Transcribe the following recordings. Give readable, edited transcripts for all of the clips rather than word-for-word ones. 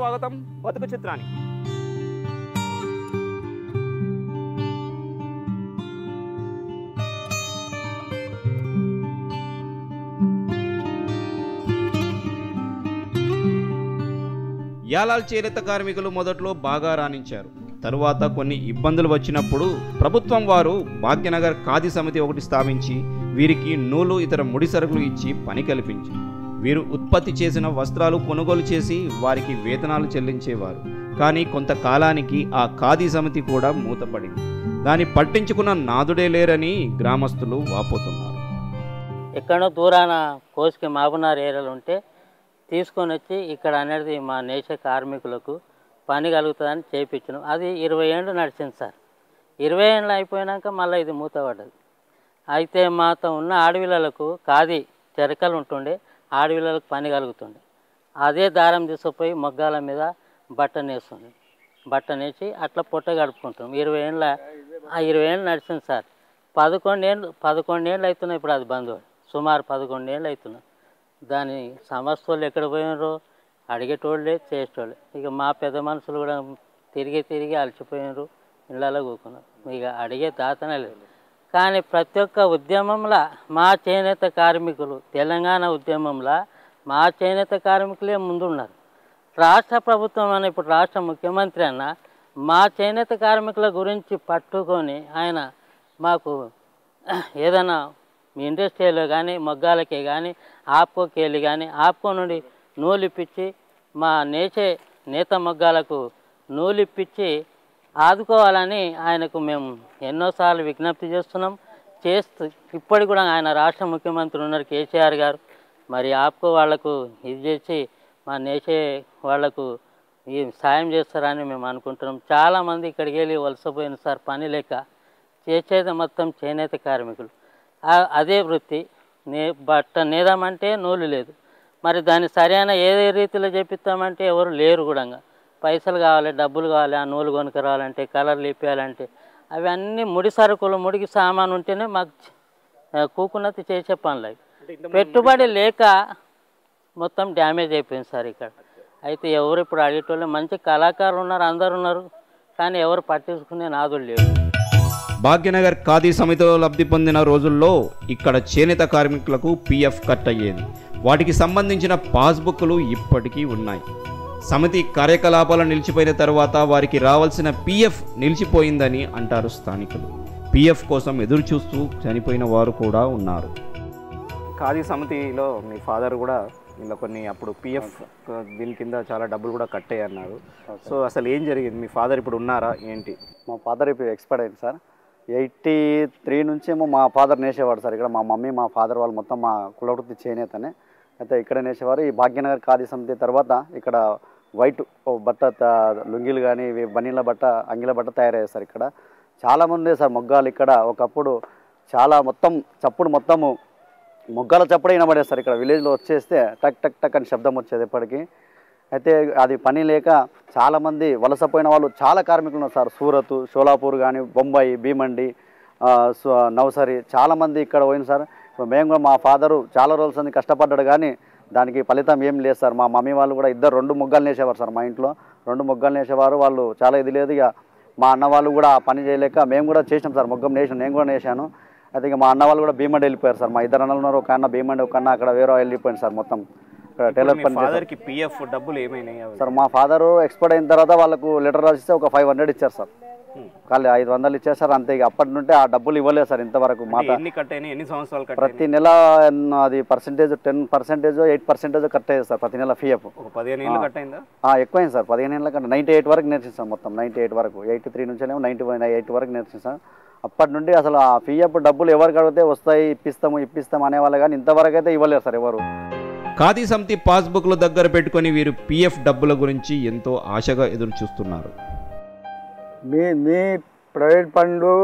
స్వాగతం బతుకు చిత్రానికి. యాలాల్ చేనేత కార్మికులు మొదట్లో బాగా రాణించారు. తరువాత కొన్ని ఇబ్బందులు వచ్చినప్పుడు ప్రభుత్వం వారు భాగ్యనగర్ ఖాదీ సమితి ఒకటి స్థాపించి వీరికి నూలు ఇతర ముడి సరుకులు ఇచ్చి పని కల్పించి వీరు ఉత్పత్తి చేసిన వస్త్రాలు కొనుగోలు చేసి వారికి వేతనాలు చెల్లించేవారు. కానీ కొంతకాలానికి ఆ ఖాదీ సమితి కూడా మూతపడింది. దాన్ని పట్టించుకున్న నాదుడే లేరని గ్రామస్తులు వాపోతున్నారు. ఎక్కడో దూరాన కోసుకి మాబునార్ ఏరియాలు ఉంటే తీసుకొని వచ్చి ఇక్కడ అనేది మా నేష కార్మికులకు పని కలుగుతుందని చేయించినాం. అది 20 ఏళ్ళు నడిచింది సార్. 20 ఏళ్ళు అయిపోయినాక మళ్ళీ ఇది మూతపడ్డది. అయితే మాతో ఉన్న ఆడపిల్లలకు ఖాదీ చెరకలు ఉంటుండే, ఆడపిల్లలకు పని కలుగుతుండే. అదే దారం తీసుకుపోయి మొగ్గాల మీద బట్ట నేస్తుంది. బట్ట నేసి అట్లా పొట్ట గడుపుకుంటాం. 20 ఏళ్ళు నడిచింది సార్. 11 ఏళ్ళు అవుతున్నాయి ఇప్పుడు. అది బంద్ సుమారు 11 ఏళ్ళు అవుతున్నాయి. దాని సమస్యలు ఎక్కడ పోయినారో అడిగేటోళ్ళే చేసేటోళ్ళే. ఇక మా పెద్ద మనుషులు కూడా తిరిగి అలసిపోయినారు, ఇళ్ళలో కూకున్నారు. ఇక అడిగే దాతనే లేదు. కానీ ప్రతి ఒక్క ఉద్యమంలో మా చేనేత కార్మికులు, తెలంగాణ ఉద్యమంలో మా చేనేత కార్మికులే ముందున్నారు. రాష్ట్ర ప్రభుత్వం అన్న ఇప్పుడు రాష్ట్ర ముఖ్యమంత్రి అన్న మా చేనేత కార్మికుల గురించి పట్టుకొని ఆయన మాకు ఏదైనా ఇండస్ట్రీలో కానీ మొగ్గాలకే కానీ ఆప్కోకి వెళ్ళి కానీ ఆప్కో నుండి నూలు ఇప్పించి మా నేత మొగ్గాలకు నూలు ఇప్పించి ఆదుకోవాలని ఆయనకు మేము ఎన్నోసార్లు విజ్ఞప్తి చేస్తున్నాం. ఇప్పటికి కూడా ఆయన రాష్ట్ర ముఖ్యమంత్రి ఉన్నారు కేసీఆర్ గారు. మరి ఆప్కో వాళ్లకు ఇది చేసి మా వాళ్లకు ఈ సాయం చేస్తారని మేము అనుకుంటున్నాం. చాలామంది ఇక్కడికి వెళ్ళి వలసపోయిన సార్ పని లేక. చేసేది మొత్తం చేనేత కార్మికులు. అదే వృత్తి. బట్ట నేదామంటే నూలు లేదు. మరి దాన్ని సరైన ఏ రీతిలో చేపిస్తామంటే ఎవరు లేరు కూడా. పైసలు కావాలి, డబ్బులు కావాలి, ఆ నూలు కొనుక్కు రావాలంటే, కలర్లు ఇప్పించాలంటే అవన్నీ ముడి సరుకులు, ముడికి సామాను ఉంటేనే మాకు కూకున్నతి చేసే పనులు. పెట్టుబడి లేక మొత్తం డ్యామేజ్ అయిపోయింది సార్ ఇక్కడ. అయితే ఎవరు ఇప్పుడు అడిగేటోళ్ళు మంచి కళాకారులు ఉన్నారు, అందరు ఉన్నారు, కానీ ఎవరు పట్టించుకునే నాదులు లేవు. భాగ్యనగర్ ఖాదీ సమితిలో లబ్ధి పొందిన రోజుల్లో ఇక్కడ చేనేత కార్మికులకు పిఎఫ్ కట్ అయ్యేది. వాటికి సంబంధించిన పాస్బుక్లు ఇప్పటికీ ఉన్నాయి. సమితి కార్యకలాపాలు నిలిచిపోయిన తర్వాత వారికి రావాల్సిన పిఎఫ్ నిలిచిపోయిందని అంటారు స్థానికులు. పిఎఫ్ కోసం ఎదురు చూస్తూ చనిపోయిన వారు కూడా ఉన్నారు. ఖాదీ సమితిలో మీ ఫాదర్ కూడా ఇలా కొన్ని అప్పుడు పిఎఫ్ దీని కింద చాలా డబ్బులు కూడా కట్ అయ్యాయి అన్నారు. సో అసలు ఏం జరిగింది? మీ ఫాదర్ ఇప్పుడు ఉన్నారా ఏంటి? మా ఫాదర్ ఇప్పుడు ఎక్స్పైర్డ్ అయింది సార్. 83 నుంచి ఏమో మా ఫాదర్ నేసేవాడు సార్. ఇక్కడ మా మమ్మీ మా ఫాదర్ వాళ్ళు మొత్తం మా కులవృత్తి చేనేతనే. అయితే ఇక్కడ నేసేవారు. ఈ భాగ్యనగర్ ఖాదీ సమితి తర్వాత ఇక్కడ వైట్ బట్ట లుంగీలు కానీ బనీల బట్ట, అంగిల బట్ట తయారయ్యాయి సార్. ఇక్కడ చాలామంది సార్ మొగ్గాలు. ఇక్కడ ఒకప్పుడు చాలా మొత్తం చప్పుడు మొత్తము మొగ్గాల చప్పుడే వినబడేది సార్. ఇక్కడ విలేజ్లో వచ్చేస్తే టక్ టక్ టక్ అని శబ్దం వచ్చేది ఎప్పటికీ. అయితే అది పని లేక చాలామంది వలసపోయిన వాళ్ళు చాలా కార్మికులు ఉన్నారు సార్. సూరత్, షోలాపూర్ కానీ, బొంబాయి, భీమండి, నవసరి చాలామంది ఇక్కడ పోయింది సార్. మేము కూడా మా ఫాదరు చాలా రోజుల నుంచి కష్టపడ్డాడు కానీ దానికి ఫలితం ఏం లేదు సార్. మా మమ్మీ వాళ్ళు కూడా 2 మొగ్గాలు నేసేవారు సార్. మా ఇంట్లో 2 మొగ్గాలు నేసేవారు. వాళ్ళు చాలా ఇది లేదు. ఇక మా అన్న వాళ్ళు కూడా పని చేయలేక మేము కూడా చేసాం సార్. మొగ్గం నేసాను, నేను కూడా నేసాను. అయితే ఇక మా అన్న వాళ్ళు కూడా భీమండి వెళ్ళిపోయారు సార్. మా 2 అన్నలు ఉన్నారు. ఒక అన్న భీమండి, ఒక అన్న అక్కడ వేరే వెళ్ళిపోయింది సార్. మొత్తం టైలర్ పని. ఫాదర్కి పిఎఫ్ డబ్బులు ఏమైనాయి సార్? మా ఫాదరు ఎక్స్పైర్డ్ అయిన తర్వాత వాళ్ళకు లెటర్ రాసిస్తే ఒక 500 ఇచ్చారు సార్. ఖాళీ 500 ఇచ్చారు సార్. అంతే. ఇక అప్పటి నుండి ఆ డబ్బులు ఇవ్వలేదు సార్ ఇంతవరకు. ఎన్ని సంవత్సరాలు ప్రతి నెల అది పర్సెంటేజ్ 10%, 8% కట్ అయ్యేది సార్ ప్రతి నెల పిఎఫ్. 15 ఏళ్ళు కట్ అయిందా? ఎక్కువైంది సార్. 15 ఏళ్ళ కంటే 98 వరకు నేర్చేసాం. మొత్తం 98 వరకు. 83 నుంచి 98 వరకు నేర్చేసాం. అప్పటి నుండి అసలు ఆ పిఎఫ్ డబ్బులు ఎవరికి అడిగితే వస్తాయి, ఇప్పిస్తాం అనేవాళ్ళు, కానీ ఇంతవరకు అయితే ఇవ్వలేరు సార్ ఎవరు. ఖాదీ సమితి పాస్బుక్లు దగ్గర పెట్టుకొని వీరు పిఎఫ్ డబ్బుల గురించి ఎంతో ఆశగా ఎదురు చూస్తున్నారు. మీ ప్రైవేట్ ఫండ్లు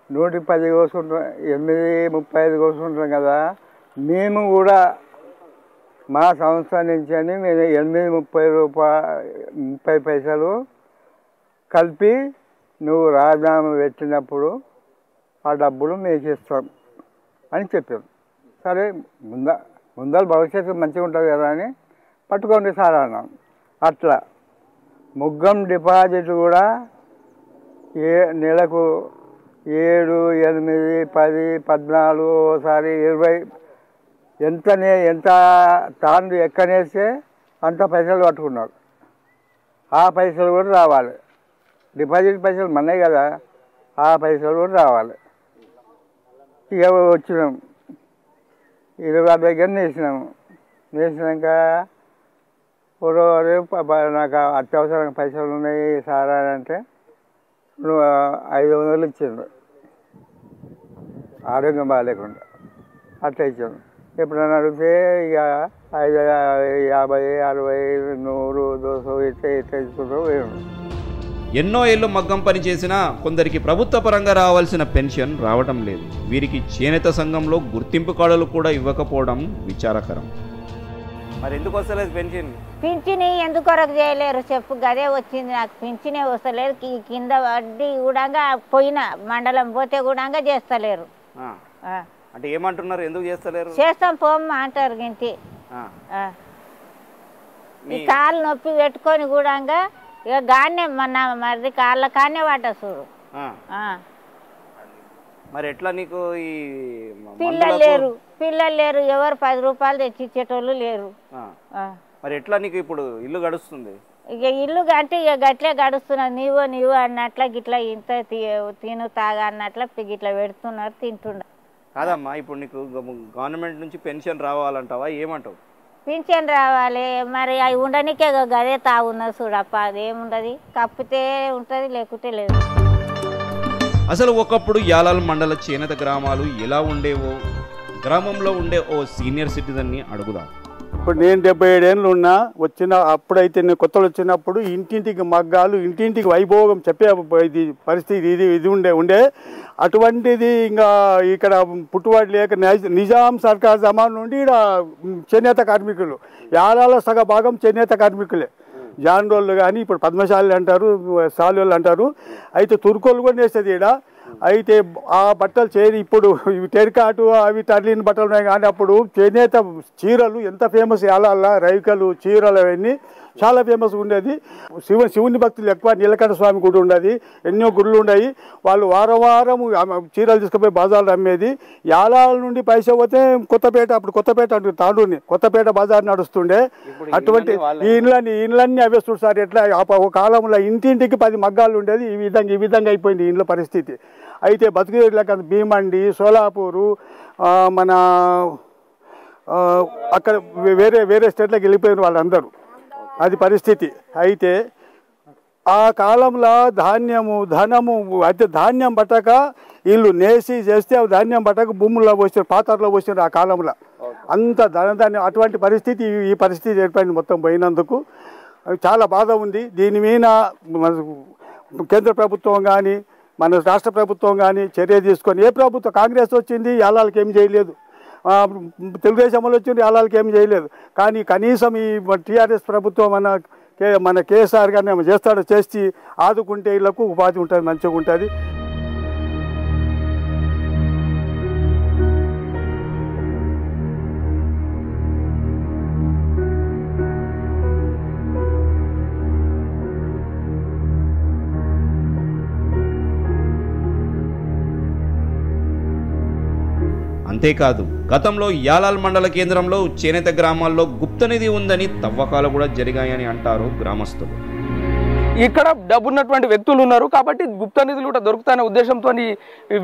110 కోసుకుంటాం, 835 కోసుకుంటాం కదా. మేము కూడా మా సంస్థ నుంచి అని మేము 830 పైసలు కలిపి నువ్వు రాజీనామా పెట్టినప్పుడు ఆ డబ్బులు మీకు ఇస్తాం అని చెప్పారు. సరే ముందర భవిష్యత్తు మంచిగా ఉంటుంది కదా అని పట్టుకోండి సార్ అన్నాం. అట్లా ముగ్గం డిపాజిట్ కూడా నెలకు 7, 8, 10, 14 ఓసారి 20 ఎంత తాండు ఎక్కనేస్తే అంత పైసలు పట్టుకున్నారు. ఆ పైసలు కూడా రావాలి. డిపాజిట్ పైసలు మన్నాయి కదా, ఆ పైసలు కూడా రావాలి. ఇక వచ్చినాం 20 దగ్గర నేసినాక నాకు అత్యవసరంగా పైసలు ఉన్నాయి సార్ అని అంటే 500 ఇచ్చిండు, ఆరోగ్యం బాగాలేకుండా అట్లా ఇచ్చాను. ఎప్పుడైనా అడిగితే ఇక 50, 60, 100, 200 ఇట్లా ఇచ్చుకుంటూ పోయాను. ఎన్నో ఏళ్ళు మగ్గం పని చేసినా కొందరికి ప్రభుత్వ పరంగా రావాల్సిన పెన్షన్ రావడం లేదు. వీరికి చేనేత సంఘంలో గుర్తింపు కార్డులు కూడా ఇవ్వకపోవడం విచారకరం. మరి ఎందుకు వస్తలేదు పెన్షన్? పింఛని ఎందుకొరకు చేయలేరు చెప్పు, గదే వచ్చింది నాకు. పింఛనే వస్తలేరు, కింద వడ్డీ కూడా పోయిన మండలం పోతే కూడా చేస్తలేరు. అంటే ఏమంటున్నారు, ఎందుకు చేస్తలేరు? చేస్తాం పోమ్మ అంటారు. గింటి ఈ కాళ్ళు నొప్పి పెట్టుకొని కూడా ఇక గానే మరి కాళ్ళ కానే వాట చూడు. మరి ఎట్లా నీకు ఈ పిల్లలు లేరు, ఎవరు 10 రూపాయలు తెచ్చి ఇచ్చేటోళ్ళు లేరు. మరి ఎట్లా నీకు ఇప్పుడు ఇల్లు గడుస్తుంది? ఇక ఇల్లు అంటే ఇక గట్లే గడుస్తున్నారు. నీవు అన్నట్ల గిట్లా ఇంత తిను తాగా అన్నట్ల గిట్లా పెడుతున్నారు, తింటున్నారు. కాదమ్మా, ఇప్పుడు నీకు గవర్నమెంట్ నుంచి పెన్షన్ రావాలంటావా, ఏమంటావు? పింఛన్ రావాలి మరి, అవి ఉండనికే గదే తాగున్నారు చూడప్ప. అదేముండదు, కప్పితే ఉంటుంది లేకుంటే లేదు. అసలు ఒకప్పుడు యాలాల్ మండల చేనేత గ్రామాలు ఎలా ఉండేవో గ్రామంలో ఉండే ఓ సీనియర్ సిటిజన్ని అడుగుదాం. ఇప్పుడు నేను 77 ఏళ్ళు ఉన్నా. అప్పుడైతే నేను కొత్తలు వచ్చినప్పుడు ఇంటింటికి మగ్గాలు, ఇంటింటికి వైభోగం చెప్పే ఇది పరిస్థితి ఇది ఉండే. అటువంటిది ఇంకా ఇక్కడ పుట్టుబడి లేక నిజాం సర్కార్ జమాన్ నుండి ఇక్కడ చేనేత కార్మికులు, యాలాల సగ భాగం చేనేత కార్మికులే. జాన్రోళ్ళు కానీ ఇప్పుడు పద్మశాలి అంటారు, సాలోళ్ళు అంటారు. అయితే తుర్కోళ్ళు కూడా నేసేది ఇక్కడ. అయితే ఆ బట్టలు ఇప్పుడు టెరికాటు అవి టర్లిన్ బట్టలు ఉన్నాయి. కానీ అప్పుడు చేనేత చీరలు ఎంత ఫేమస్, యాలాల రైకలు చీరలు అవన్నీ చాలా ఫేమస్ ఉండేది. శివుని భక్తులు ఎక్కువ. నీలకంఠ స్వామి గుడి ఉండేది, ఎన్నో గుళ్ళు ఉన్నాయి. వాళ్ళు వారం చీరలు తీసుకుపోయి బజార్లు అమ్మేది. యాలాల నుండి పైసా పోతే కొత్తపేట, అప్పుడు కొత్తపేట అంటే తాండూరుని కొత్తపేట బజార్ నడుస్తుండే. అటువంటి ఈ ఇండ్లన్నీ అవే చూస్తారు. ఎట్లా ఒక కాలంలో ఇంటింటికి 10 మగ్గాలు ఉండేది. ఈ విధంగా అయిపోయింది ఇండ్ల పరిస్థితి. అయితే బతుకులేక భీమండి, సోలాపూరు, మన అక్కడ వేరే స్టేట్లకు వెళ్ళిపోయిన వాళ్ళందరూ. అది పరిస్థితి. అయితే ఆ కాలంలో ధనము అయితే ధాన్యం పట్టక వీళ్ళు నేసి చేస్తే ధాన్యం పట్టక భూముల్లో పోసారు, పాత్రలో పోసారు. ఆ కాలంలో అంత ధాన్యం. అటువంటి పరిస్థితి ఈ పరిస్థితి ఏర్పడింది మొత్తం పోయినందుకు. చాలా బాధ ఉంది. దీని మీద కేంద్ర ప్రభుత్వం కానీ మన రాష్ట్ర ప్రభుత్వం కానీ చర్య తీసుకొని, ఏ ప్రభుత్వం కాంగ్రెస్ వచ్చింది యాలాలకి ఏం చేయలేదు, తెలుగుదేశంలో వచ్చింది యాలాలకి ఏం చేయలేదు. కానీ కనీసం ఈ టీఆర్ఎస్ ప్రభుత్వం మన కేసీఆర్ గారిని చేసి ఆదుకుంటే వీళ్ళకు ఉపాధి ఉంటుంది, మంచిగా ఉంటుంది. అంతేకాదు గతంలో యాలాల్ మండల కేంద్రంలో చేనేత గ్రామాల్లో గుప్తనిధి ఉందని తవ్వకాలు కూడా జరిగాయని అంటారు గ్రామస్తులు. ఇక్కడ డబ్బున్నటువంటి వ్యక్తులు ఉన్నారు కాబట్టి గుప్త నిధులు కూడా దొరుకుతాయనే ఉద్దేశంతో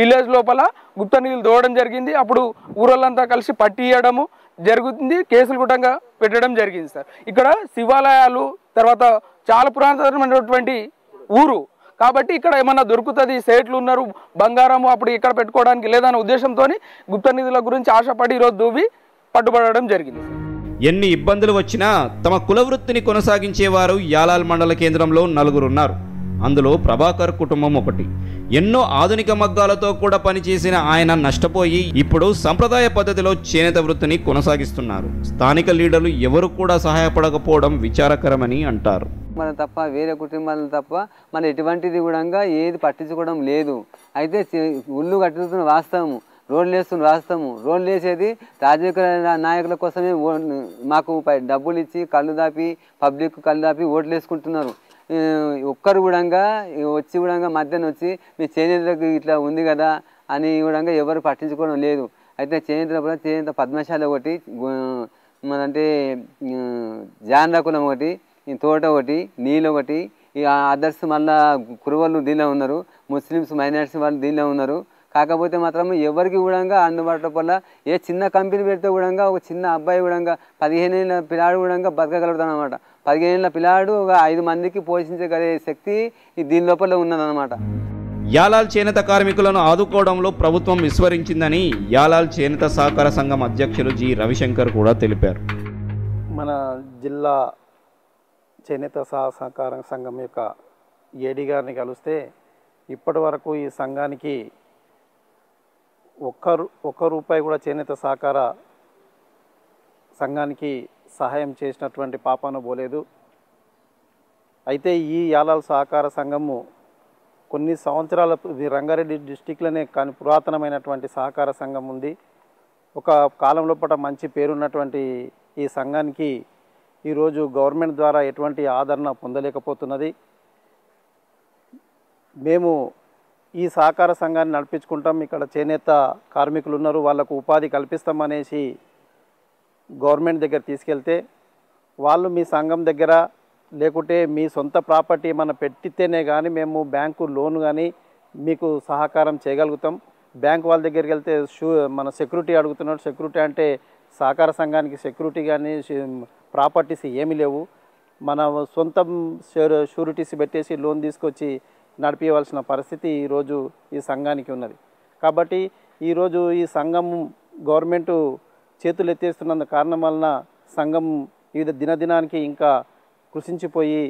విలేజ్ లోపల గుప్త నిధులు దోవడం జరిగింది. అప్పుడు ఊరోళ్ళంతా కలిసి పట్టియడము జరుగుతుంది, కేసులు కూడా పెట్టడం జరిగింది సార్. ఇక్కడ శివాలయాలు, తర్వాత చాలా పురాతనమైనటువంటి ఊరు కాబట్టి ఇక్కడ ఏమన్నా దొరుకుతుంది, సేట్లు ఉన్నారు, బంగారము అప్పుడు ఇక్కడ పెట్టుకోవడానికి లేదనే ఉద్దేశంతో గుప్త నిధుల గురించి ఆశపడి ఈరోజు దూవి పట్టుబడడం జరిగింది. ఎన్ని ఇబ్బందులు వచ్చినా తమ కులవృత్తిని కొనసాగించేవారు యాలాల్ మండల కేంద్రంలో 4 ఉన్నారు. అందులో ప్రభాకర్ కుటుంబం ఒకటి. ఎన్నో ఆధునిక మగ్గాలతో కూడా పనిచేసిన ఆయన నష్టపోయి ఇప్పుడు సంప్రదాయ పద్ధతిలో చేనేత వృత్తిని కొనసాగిస్తున్నారు. స్థానిక లీడర్లు ఎవరు కూడా సహాయపడకపోవడం విచారకరమని అంటారు. మన తప్ప వేరే కుటుంబాలను తప్ప మన ఎటువంటిది కూడా ఏది పట్టించుకోవడం లేదు. అయితే ఉల్లు కట్టుతున్న వాస్తవము, రోడ్లు వేస్తున్న వాస్తవము. రోడ్లు వేసేది రాజకీయ నాయకుల కోసమే. మాకు డబ్బులు ఇచ్చి కళ్ళు దాపి, పబ్లిక్ కళ్ళు దాపి ఓట్లు వేసుకుంటున్నారు. ఒక్కరు కూడా వచ్చి కూడా మధ్యాహ్నం వచ్చి మీ చేనేతకు ఇట్లా ఉంది కదా అని కూడా ఎవరు పట్టించుకోవడం లేదు. అయితే చేనేత పద్మశాల ఒకటి అంటే జానకులం ఒకటి, తోట ఒకటి, నీళ్ళు ఒకటి, ఈ అదర్స్ మళ్ళా కురువలు దీనిలో ఉన్నారు, ముస్లిమ్స్ మైనారిటీస్ వాళ్ళు దీనిలో ఉన్నారు. కాకపోతే మాత్రం ఎవరికి కూడా అందుబాటులో వల్ల ఏ చిన్న కంపెనీ పెడితే కూడా ఒక చిన్న అబ్బాయి కూడా 15 ఏళ్ళ పిల్లాడు కూడా బతకగలుగుతాడు అనమాట. 15 ఏళ్ళ పిల్లాడు ఒక 5 మందికి పోషించగలిగే శక్తి దీని లోపల ఉన్నదన్నమాట. యాలాల్ చేనేత కార్మికులను ఆదుకోవడంలో ప్రభుత్వం విస్మరించిందని యాలాల్ చేనేత సహకార సంఘం అధ్యక్షులు జి రవిశంకర్ కూడా తెలిపారు. మన జిల్లా చేనేత సహకార సంఘం యొక్క ఏడీ గారిని కలిస్తే ఇప్పటి వరకు ఈ సంఘానికి ఒక్క రూపాయి కూడా చేనేత సహకార సంఘానికి సహాయం చేసినటువంటి పాపాన పోలేదు. అయితే ఈ యాలాల్ సహకార సంఘము కొన్ని సంవత్సరాల రంగారెడ్డి డిస్టిక్లోనే కానీ పురాతనమైనటువంటి సహకార సంఘం ఉంది. ఒక కాలంలో పట మంచి పేరున్నటువంటి ఈ సంఘానికి ఈరోజు గవర్నమెంట్ ద్వారా ఎటువంటి ఆదరణ పొందలేకపోతున్నది. మేము ఈ సహకార సంఘాన్ని నడిపించుకుంటాం, ఇక్కడ చేనేత కార్మికులు ఉన్నారు, వాళ్ళకు ఉపాధి కల్పిస్తామనేసి గవర్నమెంట్ దగ్గర తీసుకెళ్తే వాళ్ళు మీ సంఘం దగ్గర లేకుంటే మీ సొంత ప్రాపర్టీ ఏమైనా పెట్టితేనే కానీ మేము బ్యాంకు లోన్ కానీ మీకు సహకారం చేయగలుగుతాం. బ్యాంకు వాళ్ళ దగ్గరికి వెళ్తే మన సెక్యూరిటీ అడుగుతున్నాడు. సెక్యూరిటీ అంటే సహకార సంఘానికి సెక్యూరిటీ కానీ ప్రాపర్టీస్ ఏమీ లేవు. మన సొంతం షూరిటీస్ పెట్టేసి లోన్ తీసుకొచ్చి నడిపించవలసిన పరిస్థితి ఈరోజు ఈ సంఘానికి ఉన్నది. కాబట్టి ఈరోజు ఈ సంఘం గవర్నమెంటు చేతులు ఎత్తేస్తున్నందు కారణం వలన సంఘం వివిధ దినదినానికి ఇంకా కృషించిపోయి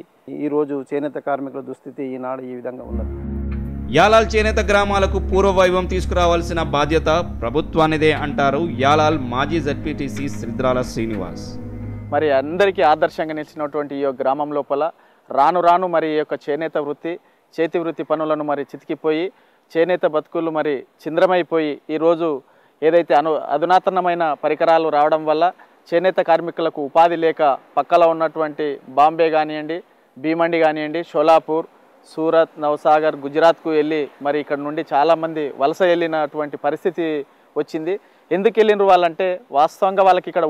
ఈరోజు చేనేత కార్మికుల దుస్థితి ఈనాడు ఈ విధంగా ఉన్నది. యాలాల్ చేనేత గ్రామాలకు పూర్వవైభవం తీసుకురావాల్సిన బాధ్యత ప్రభుత్వానిదే అంటారు యాలాల్ మాజీ జడ్పీటీసీ శ్రీద్రాల శ్రీనివాస్. మరి అందరికీ ఆదర్శంగా నిలిచినటువంటి ఈ గ్రామం లోపల రాను రాను మరి ఈ యొక్క చేనేత వృత్తి, చేతి వృత్తి పనులను మరి చితికిపోయి చేనేత బతుకులు మరి చింద్రమైపోయి ఈరోజు ఏదైతే అధునాతనమైన పరికరాలు రావడం వల్ల చేనేత కార్మికులకు ఉపాధి లేక పక్కలో ఉన్నటువంటి బాంబే కానివ్వండి, భీమండి కానివ్వండి, షోలాపూర్, సూరత్, నవసాగర్, గుజరాత్కు వెళ్ళి మరి ఇక్కడ నుండి చాలామంది వలస వెళ్ళినటువంటి పరిస్థితి వచ్చింది. ఎందుకు వెళ్ళినారు వాళ్ళంటే వాస్తవంగా వాళ్ళకి ఇక్కడ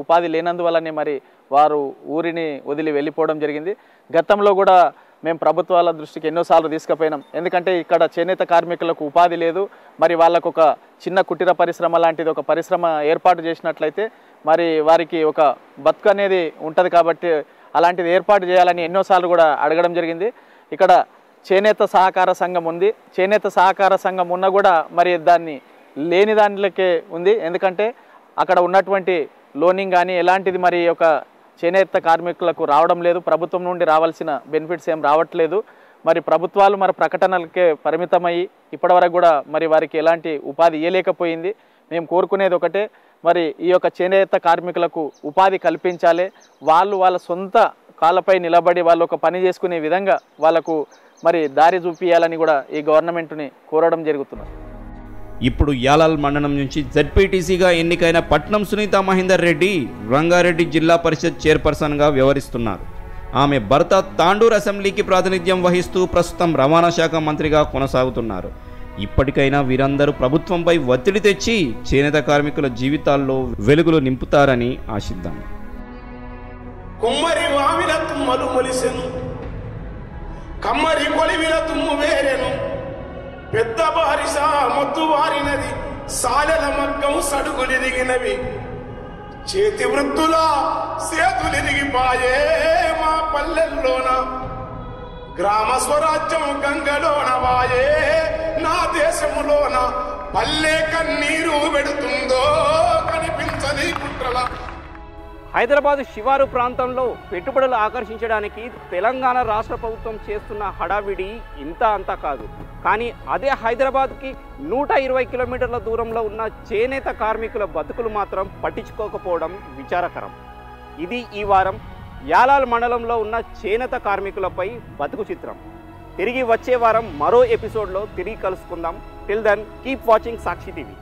ఉపాధి లేనందువల్లనే మరి వారు ఊరిని వదిలి వెళ్ళిపోవడం జరిగింది. గతంలో కూడా మేము ప్రభుత్వాల దృష్టికి ఎన్నోసార్లు తీసుకుపోయినాం. ఎందుకంటే ఇక్కడ చేనేత కార్మికులకు ఉపాధి లేదు, మరి వాళ్ళకు ఒక చిన్న కుటీర పరిశ్రమ లాంటిది ఒక పరిశ్రమ ఏర్పాటు చేసినట్లయితే మరి వారికి ఒక బతుకు అనేది ఉంటుంది. కాబట్టి అలాంటిది ఏర్పాటు చేయాలని ఎన్నోసార్లు కూడా అడగడం జరిగింది. ఇక్కడ చేనేత సహకార సంఘం ఉంది. చేనేత సహకార సంఘం ఉన్నా కూడా మరి దాన్ని లేని దానిలోకే ఉంది. ఎందుకంటే అక్కడ ఉన్నటువంటి లోనింగ్ కానీ ఎలాంటిది మరి ఒక చేనేత కార్మికులకు రావడం లేదు. ప్రభుత్వం నుండి రావాల్సిన బెనిఫిట్స్ ఏం రావట్లేదు. మరి ప్రభుత్వాలు మరి ప్రకటనలకే పరిమితమయ్యి ఇప్పటివరకు కూడా మరి వారికి ఎలాంటి ఉపాధి ఇవ్వలేకపోయింది. మేము కోరుకునేది ఒకటే, మరి ఈ యొక్క చేనేత కార్మికులకు ఉపాధి కల్పించాలి. వాళ్ళ సొంత కాళ్ళపై నిలబడి వాళ్ళు ఒక పని చేసుకునే విధంగా వాళ్ళకు మరి దారి చూపించాలని కూడా ఈ గవర్నమెంట్ని కోరడం జరుగుతున్నది. ఇప్పుడు యాలాల్ మండలం నుంచి జడ్పీటీసీగా ఎన్నికైన పట్నం సునీత మహేందర్ రెడ్డి రంగారెడ్డి జిల్లా పరిషత్ చైర్పర్సన్గా వ్యవహరిస్తున్నారు. ఆమె భర్త తాండూర్ అసెంబ్లీకి ప్రాతినిధ్యం వహిస్తూ ప్రస్తుతం రవాణా శాఖ మంత్రిగా కొనసాగుతున్నారు. ఇప్పటికైనా వీరందరూ ప్రభుత్వంపై ఒత్తిడి తెచ్చి చేనేత కార్మికుల జీవితాల్లో వెలుగులు నింపుతారని ఆశిద్దాం. కుమ్మరి వావిల తుమ్మలు మొలిసెను, కమ్మరి కొలివిల తుమ్ము వేరెను, పెద్ద బారిస మొత్తు వారినది, సాలెల మగ్గం సడుగులిరిగినవి, చేతి వృత్తుల సేతులిరిగిపాయే మా పల్లెల్లోన, గ్రామ స్వరాజ్యం గంగలోన వాయే నా దేశములోన, పల్లె కన్నీరు పెడుతుందో కనిపించని కుట్రల. హైదరాబాద్ శివారు ప్రాంతంలో పెట్టుబడులు ఆకర్షించడానికి తెలంగాణ రాష్ట్ర ప్రభుత్వం చేస్తున్న హడావిడి ఇంత అంతా కాదు. కానీ అదే హైదరాబాద్కి 120 కిలోమీటర్ల దూరంలో ఉన్న చేనేత కార్మికుల బతుకులు మాత్రం పట్టించుకోకపోవడం విచారకరం. ఇది ఈ వారం యాలాల్ మండలంలో ఉన్న చేనేత కార్మికులపై బతుకు చిత్రం. తిరిగి వచ్చే వారం మరో ఎపిసోడ్లో తిరిగి కలుసుకుందాం. టిల్ దెన్ కీప్ వాచింగ్ సాక్షి టీవీ.